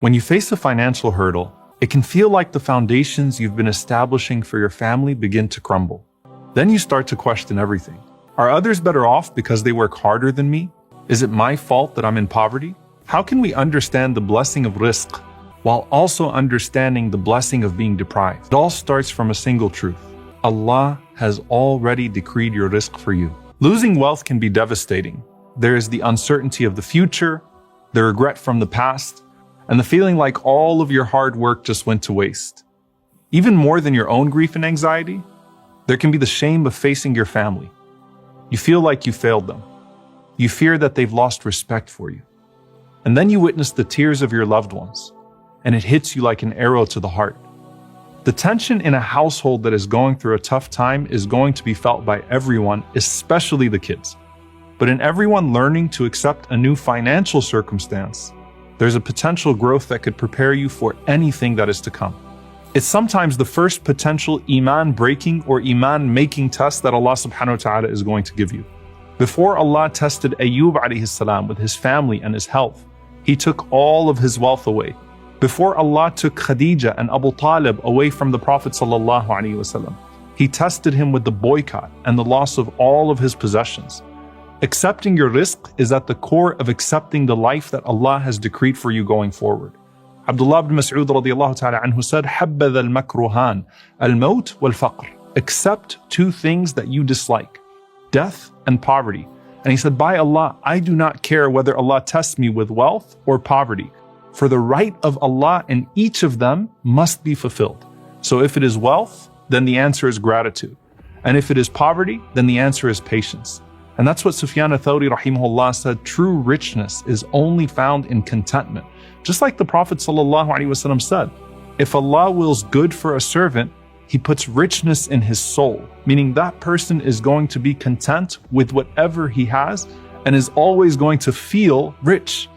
When you face a financial hurdle, it can feel like the foundations you've been establishing for your family begin to crumble. Then you start to question everything. Are others better off because they work harder than me? Is it my fault that I'm in poverty? How can we understand the blessing of rizq while also understanding the blessing of being deprived? It all starts from a single truth. Allah has already decreed your rizq for you. Losing wealth can be devastating. There is the uncertainty of the future, the regret from the past, and the feeling like all of your hard work just went to waste. Even more than your own grief and anxiety, there can be the shame of facing your family. You feel like you failed them. You fear that they've lost respect for you. And then you witness the tears of your loved ones, and it hits you like an arrow to the heart. The tension in a household that is going through a tough time is going to be felt by everyone, especially the kids. But in everyone learning to accept a new financial circumstance, there's a potential growth that could prepare you for anything that is to come. It's sometimes the first potential iman-breaking or iman-making test that Allah subhanahu wa ta'ala is going to give you. Before Allah tested Ayyub alayhi salam with his family and his health, He took all of his wealth away. Before Allah took Khadija and Abu Talib away from the Prophet sallallahu alaihi wasallam, He tested him with the boycott and the loss of all of his possessions. Accepting your rizq is at the core of accepting the life that Allah has decreed for you going forward. Abdullah ibn Mas'ud radiyallahu ta'ala anhu said, حَبَّذَا الْمَكْرُهَانِ الْمَوْتِ وَالْفَقْرِ. Accept two things that you dislike, death and poverty. And he said, by Allah, I do not care whether Allah tests me with wealth or poverty, for the right of Allah in each of them must be fulfilled. So if it is wealth, then the answer is gratitude. And if it is poverty, then the answer is patience. And that's what Sufyan al-Thawri rahimahullah said, true richness is only found in contentment. Just like the Prophet sallallahu alaihi wasallam said, if Allah wills good for a servant, He puts richness in his soul, meaning that person is going to be content with whatever he has and is always going to feel rich.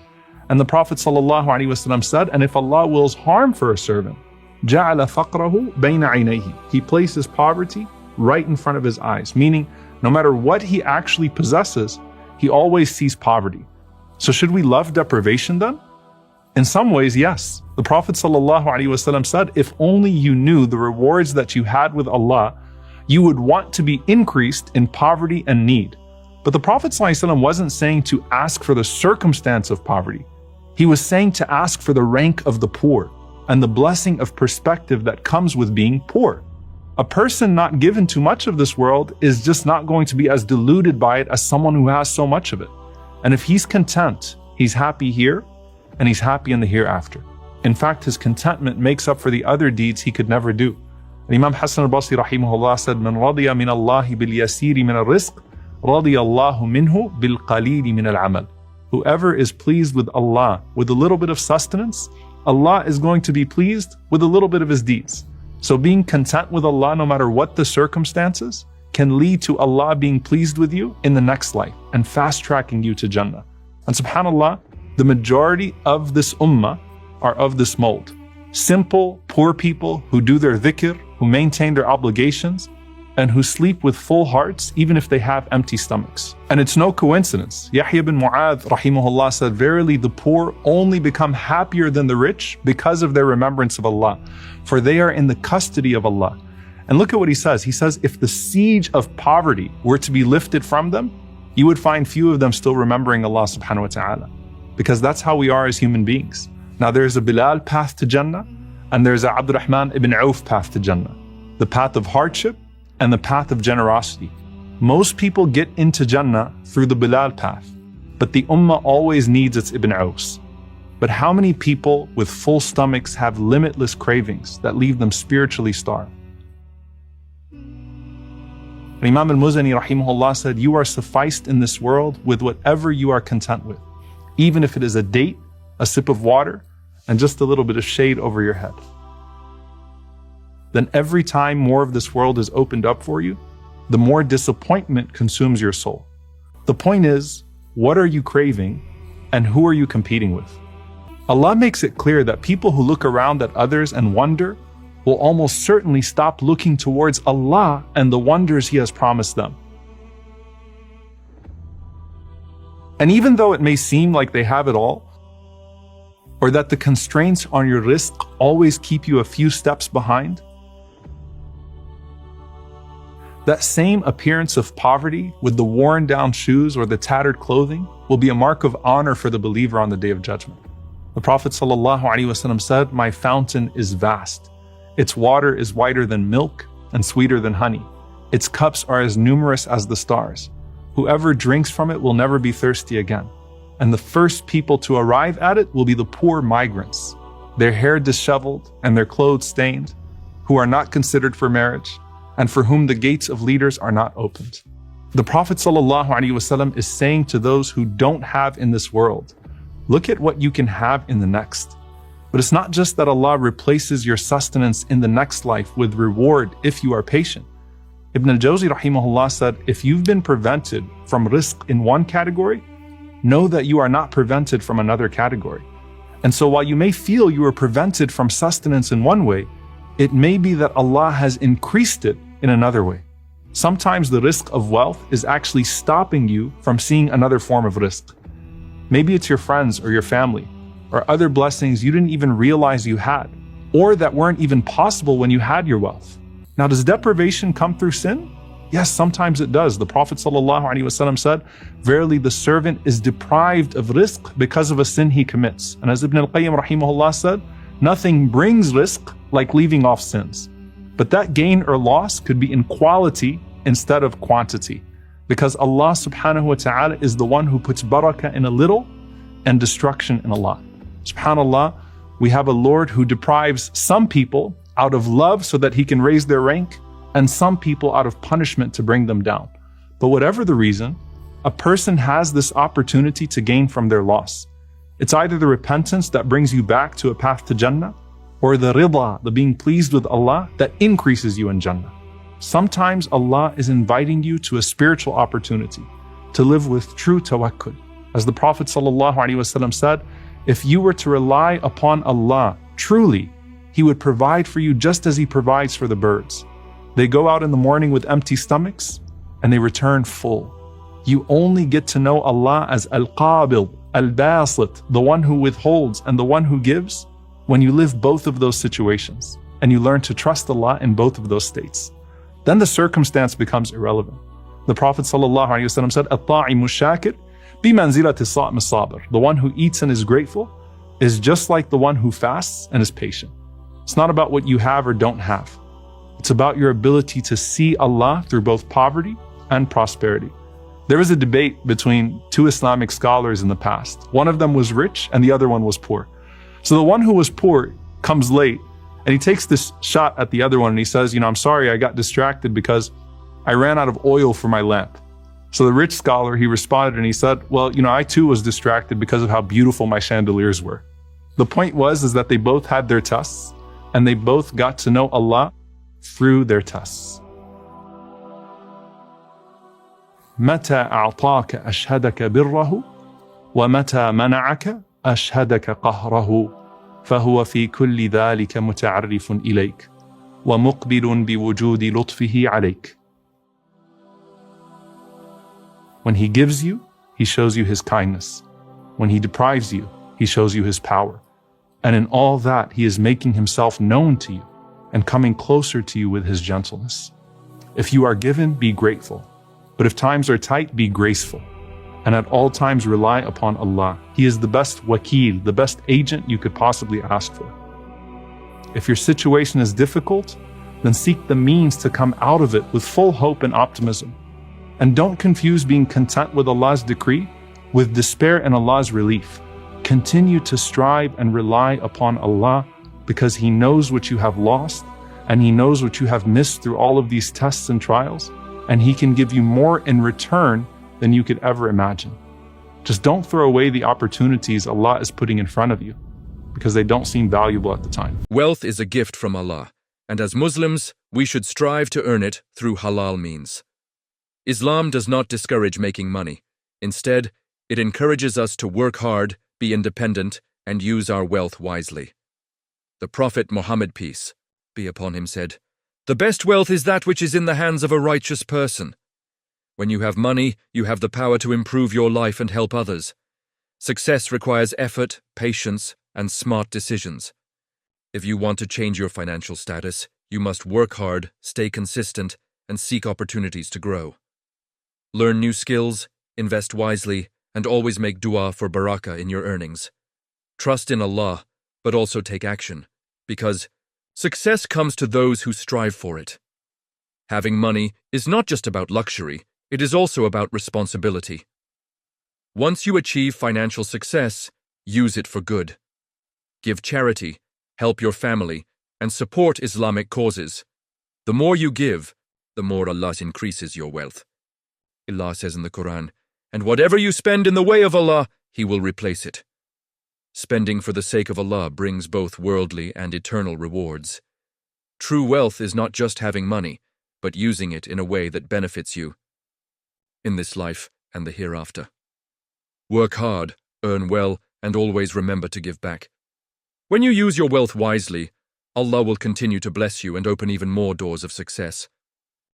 And the Prophet sallallahu alaihi wasallam said, and if Allah wills harm for a servant, جَعَلَ فَقْرَهُ بَيْنَ عَيْنَيْهِ. He places poverty right in front of his eyes, meaning no matter what he actually possesses, he always sees poverty. So should we love deprivation then? In some ways, yes. The Prophet ﷺ said, if only you knew the rewards that you had with Allah, you would want to be increased in poverty and need. But the Prophet ﷺ wasn't saying to ask for the circumstance of poverty. He was saying to ask for the rank of the poor and the blessing of perspective that comes with being poor. A person not given too much of this world is just not going to be as deluded by it as someone who has so much of it. And if he's content, he's happy here, and he's happy in the hereafter. In fact, his contentment makes up for the other deeds he could never do. Imam Hassan al-Basri rahimahullah said, "Man radiya min Allahi bil yasiri min al-rizq, radiya Allahu minhu bil qalili min al-amal." Whoever is pleased with Allah with a little bit of sustenance, Allah is going to be pleased with a little bit of his deeds. So being content with Allah no matter what the circumstances can lead to Allah being pleased with you in the next life and fast-tracking you to Jannah. And subhanAllah, the majority of this ummah are of this mold. Simple, poor people who do their dhikr, who maintain their obligations, and who sleep with full hearts even if they have empty stomachs. And it's no coincidence. Yahya bin Mu'adh rahimahullah said, verily the poor only become happier than the rich because of their remembrance of Allah, for they are in the custody of Allah. And look at what he says. He says, if the siege of poverty were to be lifted from them, you would find few of them still remembering Allah subhanahu wa ta'ala. Because that's how we are as human beings. Now there's a Bilal path to Jannah, and there's a Abdurrahman ibn Auf path to Jannah. The path of hardship and the path of generosity. Most people get into Jannah through the Bilal path, but the Ummah always needs its Ibn Aus. But how many people with full stomachs have limitless cravings that leave them spiritually starved? Imam al-Muzani rahimahullah said, you are sufficed in this world with whatever you are content with, even if it is a date, a sip of water, and just a little bit of shade over your head. Then every time more of this world is opened up for you, the more disappointment consumes your soul. The point is, what are you craving and who are you competing with? Allah makes it clear that people who look around at others and wonder will almost certainly stop looking towards Allah and the wonders He has promised them. And even though it may seem like they have it all, Or that the constraints on your rizq always keep you a few steps behind? That same appearance of poverty with the worn down shoes or the tattered clothing will be a mark of honor for the believer on the Day of Judgment. The Prophet ﷺ said, "My fountain is vast. Its water is whiter than milk and sweeter than honey. Its cups are as numerous as the stars. Whoever drinks from it will never be thirsty again. And the first people to arrive at it will be the poor migrants, their hair disheveled and their clothes stained, who are not considered for marriage, and for whom the gates of leaders are not opened." The Prophet ﷺ is saying to those who don't have in this world, look at what you can have in the next. But it's not just that Allah replaces your sustenance in the next life with reward if you are patient. Ibn al-Jawzi rahimahullah said, if you've been prevented from rizq in one category, know that you are not prevented from another category. And so while you may feel you are prevented from sustenance in one way, it may be that Allah has increased it in another way. Sometimes the rizq of wealth is actually stopping you from seeing another form of rizq. Maybe it's your friends or your family, or other blessings you didn't even realize you had, or that weren't even possible when you had your wealth. Now, does deprivation come through sin? Yes, sometimes it does. The Prophet ﷺ said, verily the servant is deprived of rizq because of a sin he commits. And as Ibn al-Qayyim rahimahullah said, nothing brings rizq like leaving off sins. But that gain or loss could be in quality instead of quantity. Because Allah subhanahu wa ta'ala is the one who puts barakah in a little and destruction in a lot. SubhanAllah, we have a Lord who deprives some people out of love so that He can raise their rank, and some people out of punishment to bring them down. But whatever the reason, a person has this opportunity to gain from their loss. It's either the repentance that brings you back to a path to Jannah, or the riba, the being pleased with Allah, that increases you in Jannah. Sometimes Allah is inviting you to a spiritual opportunity, to live with true tawakkul. As the Prophet ﷺ said, if you were to rely upon Allah truly, He would provide for you just as He provides for the birds. They go out in the morning with empty stomachs, and they return full. You only get to know Allah as Al-Qabil, Al-Basit, the one who withholds and the one who gives, when you live both of those situations, and you learn to trust Allah in both of those states. Then the circumstance becomes irrelevant. The Prophet ﷺ said, "At-ta'imu shakir bimanzilati as-sa'im as-sabir." The one who eats and is grateful is just like the one who fasts and is patient. It's not about what you have or don't have. It's about your ability to see Allah through both poverty and prosperity. There was a debate between two Islamic scholars in the past. One of them was rich and the other one was poor. So the one who was poor comes late and he takes this shot at the other one and he says, I'm sorry, I got distracted because I ran out of oil for my lamp. So the rich scholar, he responded and he said, well, I too was distracted because of how beautiful my chandeliers were. The point is that they both had their tests and they both got to know Allah through their tests. متى أعطاك أشهدك بره ومتى منعك أشهدك قهره فهو في كل ذلك متعرف إليك ومقبل بوجود لطفه عليك. When He gives you, He shows you His kindness. When He deprives you, He shows you His power. And in all that, He is making Himself known to you and coming closer to you with His gentleness. If you are given, be grateful. But if times are tight, be graceful. And at all times rely upon Allah. He is the best wakil, the best agent you could possibly ask for. If your situation is difficult, then seek the means to come out of it with full hope and optimism. And don't confuse being content with Allah's decree with despair in Allah's relief. Continue to strive and rely upon Allah because He knows what you have lost and He knows what you have missed through all of these tests and trials, and He can give you more in return than you could ever imagine. Just don't throw away the opportunities Allah is putting in front of you because they don't seem valuable at the time. Wealth is a gift from Allah, and as Muslims, we should strive to earn it through halal means. Islam does not discourage making money. Instead, it encourages us to work hard, be independent, and use our wealth wisely. The Prophet Muhammad, peace be upon him, said, "The best wealth is that which is in the hands of a righteous person." When you have money, you have the power to improve your life and help others. Success requires effort, patience, and smart decisions. If you want to change your financial status, you must work hard, stay consistent, and seek opportunities to grow. Learn new skills, invest wisely, and always make dua for barakah in your earnings. Trust in Allah, but also take action, because success comes to those who strive for it. Having money is not just about luxury, it is also about responsibility. Once you achieve financial success, use it for good. Give charity, help your family, and support Islamic causes. The more you give, the more Allah increases your wealth. Allah says in the Quran, "And whatever you spend in the way of Allah, He will replace it." Spending for the sake of Allah brings both worldly and eternal rewards. True wealth is not just having money, but using it in a way that benefits you in this life and the hereafter. Work hard, earn well, and always remember to give back. When you use your wealth wisely, Allah will continue to bless you and open even more doors of success.